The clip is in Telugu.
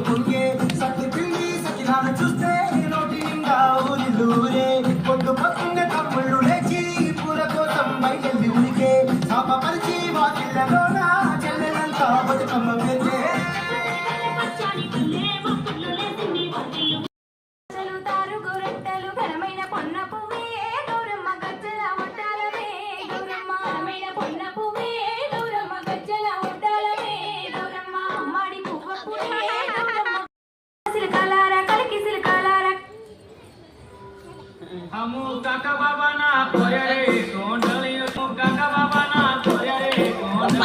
పుంగే సత్తి పిండి సకినాలు చూస్తే నోటి నిండా ఊరిలూరే పొద్దు పొద్దున్నే తమ్ముళ్ళు లేచి పూల కోసం బయటెళ్ళి ఉనికే పాప పరిచి వాకిళ్ళలోన చెల్లెలంతా బతుకమ్మ పెరిగే हमू काका बाबा ना कोया रे कौन डले तू काका बाबा ना कोया रे कौन